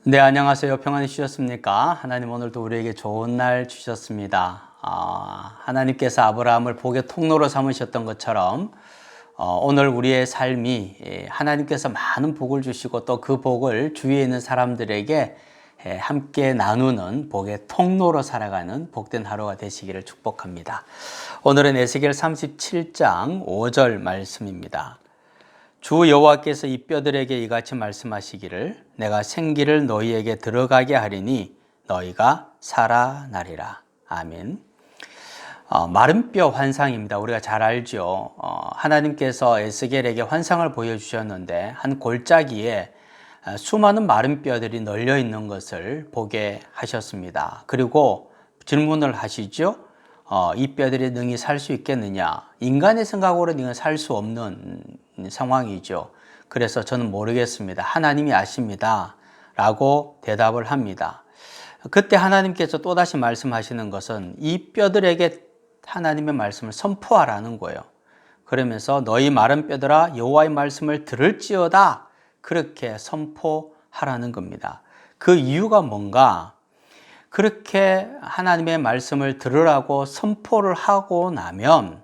네, 안녕하세요. 평안히 쉬셨습니까? 하나님 오늘도 우리에게 좋은 날 주셨습니다. 하나님께서 아브라함을 복의 통로로 삼으셨던 것처럼 오늘 우리의 삶이 하나님께서 많은 복을 주시고 또 그 복을 주위에 있는 사람들에게 함께 나누는 복의 통로로 살아가는 복된 하루가 되시기를 축복합니다. 오늘은 에스겔 37장 5절 말씀입니다. 주 여호와께서 이 뼈들에게 이같이 말씀하시기를 내가 생기를 너희에게 들어가게 하리니 너희가 살아나리라. 아멘. 마른 뼈 환상입니다. 우리가 잘 알죠. 하나님께서 에스겔에게 환상을 보여주셨는데 한 골짜기에 수많은 마른 뼈들이 널려 있는 것을 보게 하셨습니다. 그리고 질문을 하시죠. 이 뼈들이 능히 살 수 있겠느냐? 인간의 생각으로는 이건 살 수 없는 상황이죠. 그래서 저는 모르겠습니다. 하나님이 아십니다. 라고 대답을 합니다. 그때 하나님께서 또다시 말씀하시는 것은 이 뼈들에게 하나님의 말씀을 선포하라는 거예요. 그러면서 너희 마른 뼈들아 여호와의 말씀을 들을지어다 그렇게 선포하라는 겁니다. 그 이유가 뭔가? 그렇게 하나님의 말씀을 들으라고 선포를 하고 나면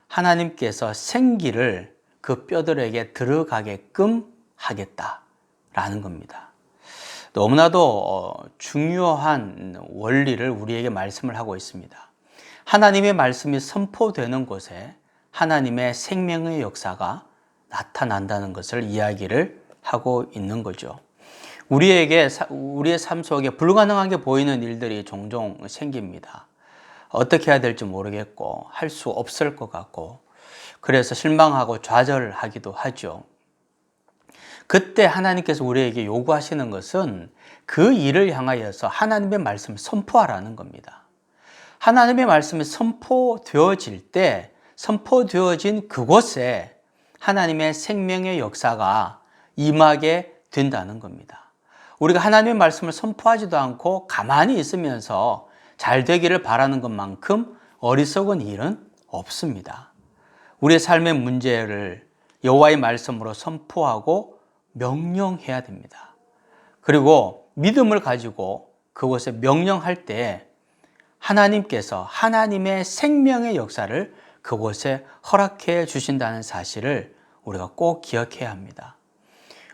하나님께서 생기를 그 뼈들에게 들어가게끔 하겠다라는 겁니다. 너무나도 중요한 원리를 우리에게 말씀을 하고 있습니다. 하나님의 말씀이 선포되는 곳에 하나님의 생명의 역사가 나타난다는 것을 이야기를 하고 있는 거죠. 우리의 삶 속에 불가능하게 보이는 일들이 종종 생깁니다. 어떻게 해야 될지 모르겠고 할 수 없을 것 같고 그래서 실망하고 좌절하기도 하죠. 그때 하나님께서 우리에게 요구하시는 것은 그 일을 향하여서 하나님의 말씀을 선포하라는 겁니다. 하나님의 말씀이 선포되어질 때 선포되어진 그곳에 하나님의 생명의 역사가 임하게 된다는 겁니다. 우리가 하나님의 말씀을 선포하지도 않고 가만히 있으면서 잘 되기를 바라는 것만큼 어리석은 일은 없습니다. 우리의 삶의 문제를 여호와의 말씀으로 선포하고 명령해야 됩니다. 그리고 믿음을 가지고 그곳에 명령할 때 하나님께서 하나님의 생명의 역사를 그곳에 허락해 주신다는 사실을 우리가 꼭 기억해야 합니다.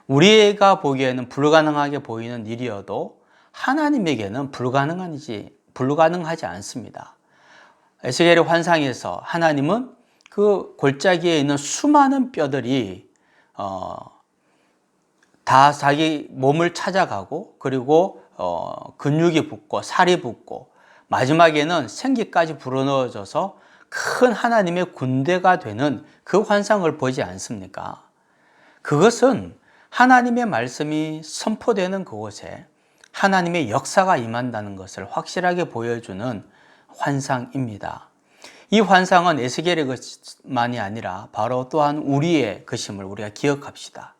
우리가 보기에는 불가능하게 보이는 일이어도 하나님에게는 불가능하지 않습니다. 에스겔의 환상에서 하나님은 그 골짜기에 있는 수많은 뼈들이 다 자기 몸을 찾아가고 그리고 근육이 붙고 살이 붙고 마지막에는 생기까지 불어넣어져서 큰 하나님의 군대가 되는 그 환상을 보지 않습니까? 그것은 하나님의 말씀이 선포되는 그곳에 하나님의 역사가 임한다는 것을 확실하게 보여주는 환상입니다. 이 환상은 에스겔의 것만이 아니라 바로 또한 우리의 것임을 우리가 기억합시다.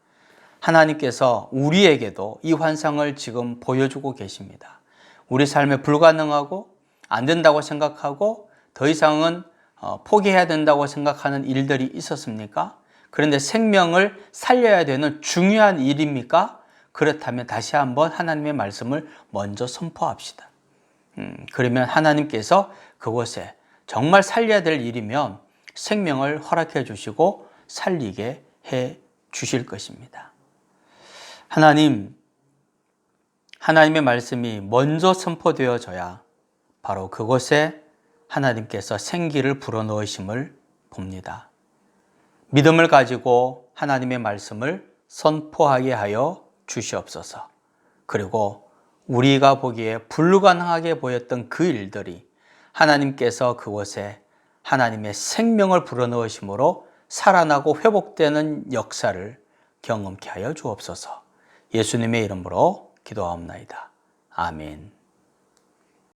하나님께서 우리에게도 이 환상을 지금 보여주고 계십니다. 우리 삶에 불가능하고 안 된다고 생각하고 더 이상은 포기해야 된다고 생각하는 일들이 있었습니까? 그런데 생명을 살려야 되는 중요한 일입니까? 그렇다면 다시 한번 하나님의 말씀을 먼저 선포합시다. 그러면 하나님께서 그곳에 정말 살려야 될 일이면 생명을 허락해 주시고 살리게 해 주실 것입니다. 하나님의 말씀이 먼저 선포되어져야 바로 그곳에 하나님께서 생기를 불어넣으심을 봅니다. 믿음을 가지고 하나님의 말씀을 선포하게 하여 주시옵소서. 그리고 우리가 보기에 불가능하게 보였던 그 일들이 하나님께서 그곳에 하나님의 생명을 불어넣으심으로 살아나고 회복되는 역사를 경험케 하여 주옵소서. 예수님의 이름으로 기도하옵나이다. 아멘.